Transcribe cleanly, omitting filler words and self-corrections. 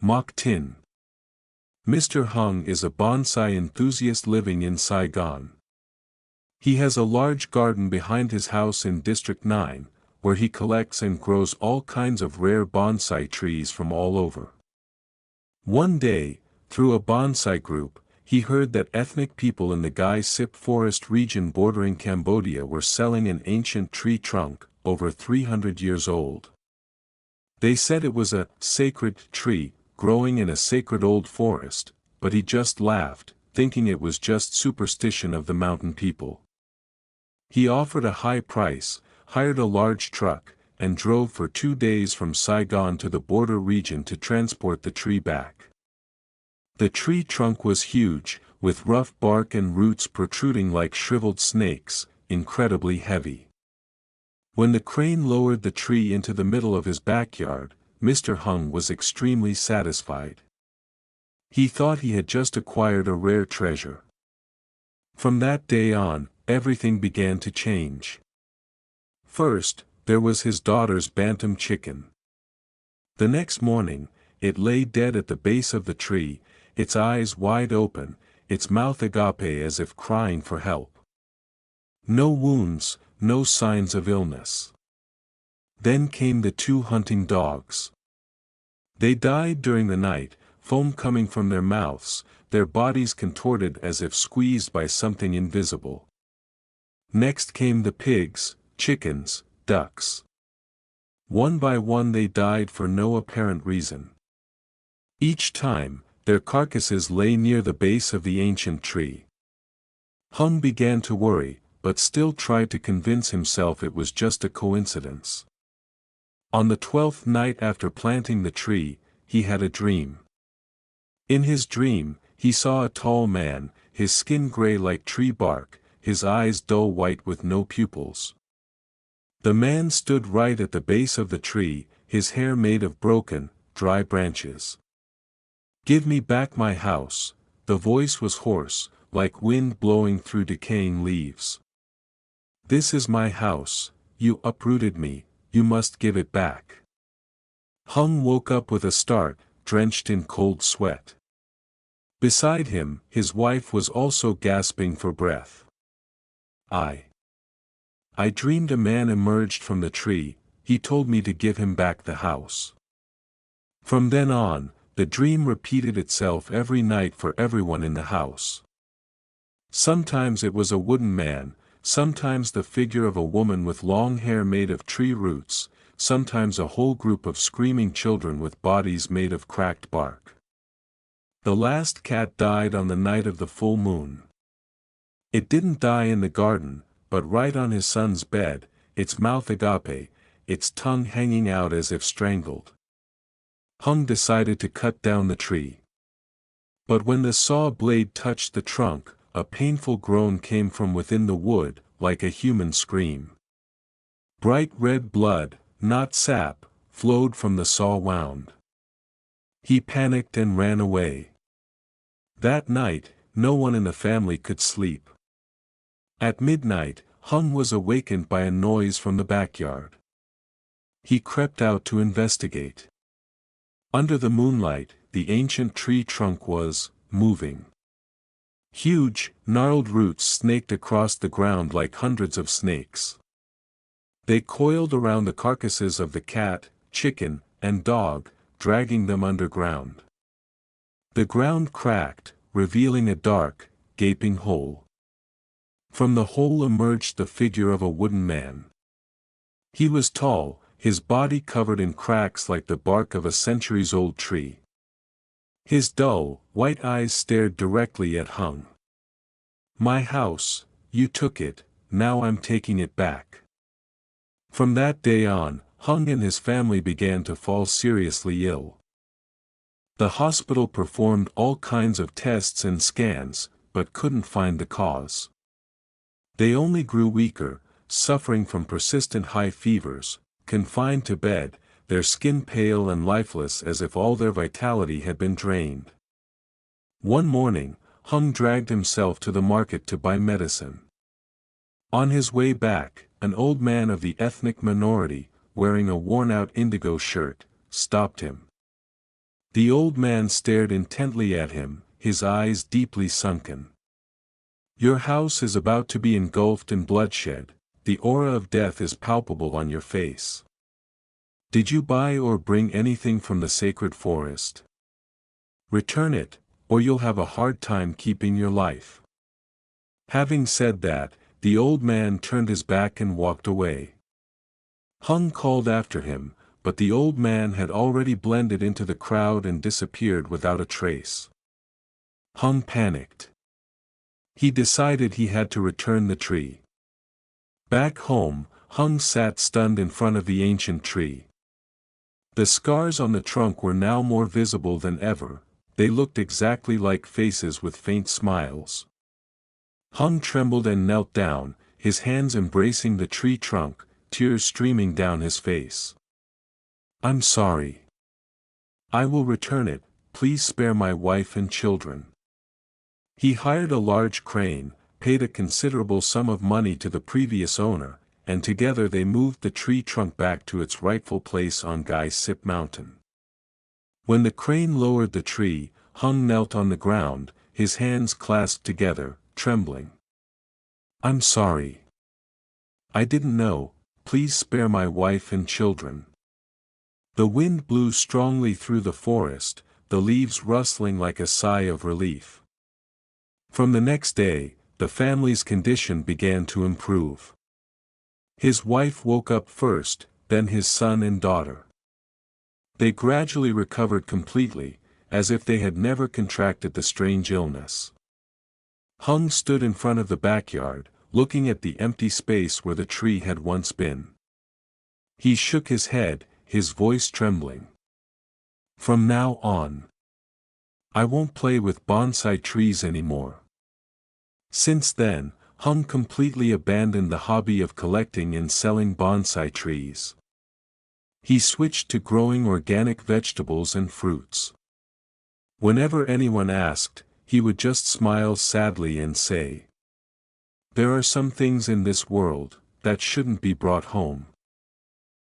Mok Tin. Mr. Hung is a bonsai enthusiast living in Saigon. He has a large garden behind his house in District 9, where he collects and grows all kinds of rare bonsai trees from all over. One day, through a bonsai group, he heard that ethnic people in the Gai Sip forest region bordering Cambodia were selling an ancient tree trunk, over 300 years old. They said it was a sacred tree, growing in a sacred old forest, but he just laughed, thinking it was just superstition of the mountain people. He offered a high price, hired a large truck, and drove for 2 days from Saigon to the border region to transport the tree back. The tree trunk was huge, with rough bark and roots protruding like shriveled snakes, incredibly heavy. When the crane lowered the tree into the middle of his backyard, Mr. Hung was extremely satisfied. He thought he had just acquired a rare treasure. From that day on, everything began to change. First, there was his daughter's bantam chicken. The next morning, it lay dead at the base of the tree, its eyes wide open, its mouth agape as if crying for help. No wounds, no signs of illness. Then came the 2 hunting dogs. They died during the night, foam coming from their mouths, their bodies contorted as if squeezed by something invisible. Next came the pigs, chickens, ducks. One by one they died for no apparent reason. Each time, their carcasses lay near the base of the ancient tree. Hung began to worry, but still tried to convince himself it was just a coincidence. On the 12th night after planting the tree, he had a dream. In his dream, he saw a tall man, his skin gray like tree bark, his eyes dull white with no pupils. The man stood right at the base of the tree, his hair made of broken, dry branches. "Give me back my house," the voice was hoarse, like wind blowing through decaying leaves. "This is my house, you uprooted me, you must give it back." Hung woke up with a start, drenched in cold sweat. Beside him, his wife was also gasping for breath. I dreamed a man emerged from the tree, he told me to give him back the house." From then on, the dream repeated itself every night for everyone in the house. Sometimes it was a wooden man, sometimes the figure of a woman with long hair made of tree roots, sometimes a whole group of screaming children with bodies made of cracked bark. The last cat died on the night of the full moon. It didn't die in the garden, but right on his son's bed, its mouth agape, its tongue hanging out as if strangled. Hung decided to cut down the tree. But when the saw blade touched the trunk, a painful groan came from within the wood, like a human scream. Bright red blood, not sap, flowed from the saw wound. He panicked and ran away. That night, no one in the family could sleep. At midnight, Hung was awakened by a noise from the backyard. He crept out to investigate. Under the moonlight, the ancient tree trunk was moving. Huge, gnarled roots snaked across the ground like hundreds of snakes. They coiled around the carcasses of the cat, chicken, and dog, dragging them underground. The ground cracked, revealing a dark, gaping hole. From the hole emerged the figure of a wooden man. He was tall, his body covered in cracks like the bark of a centuries-old tree. His dull, white eyes stared directly at Hung. "My house, you took it, now I'm taking it back." From that day on, Hung and his family began to fall seriously ill. The hospital performed all kinds of tests and scans, but couldn't find the cause. They only grew weaker, suffering from persistent high fevers, confined to bed, their skin pale and lifeless as if all their vitality had been drained. One morning, Hung dragged himself to the market to buy medicine. On his way back, an old man of the ethnic minority, wearing a worn-out indigo shirt, stopped him. The old man stared intently at him, his eyes deeply sunken. Your house is about to be engulfed in bloodshed, the aura of death is palpable on your face. Did you buy or bring anything from the sacred forest? Return it, or you'll have a hard time keeping your life. Having said that, the old man turned his back and walked away. Hung called after him, but the old man had already blended into the crowd and disappeared without a trace. Hung panicked. He decided he had to return the tree. Back home, Hung sat stunned in front of the ancient tree. The scars on the trunk were now more visible than ever, they looked exactly like faces with faint smiles. Hung trembled and knelt down, his hands embracing the tree trunk, tears streaming down his face. I'm sorry. I will return it, please spare my wife and children. He hired a large crane, paid a considerable sum of money to the previous owner, and together they moved the tree trunk back to its rightful place on Gai Sip mountain. When the crane lowered the tree, Hung knelt on the ground, his hands clasped together, trembling. I'm sorry. I didn't know, please spare my wife and children. The wind blew strongly through the forest, the leaves rustling like a sigh of relief. From the next day, the family's condition began to improve. His wife woke up first, then his son and daughter. They gradually recovered completely, as if they had never contracted the strange illness. Hung stood in front of the backyard, looking at the empty space where the tree had once been. He shook his head, his voice trembling. From now on, I won't play with bonsai trees anymore. Since then, Hung completely abandoned the hobby of collecting and selling bonsai trees. He switched to growing organic vegetables and fruits. Whenever anyone asked, he would just smile sadly and say, "There are some things in this world that shouldn't be brought home."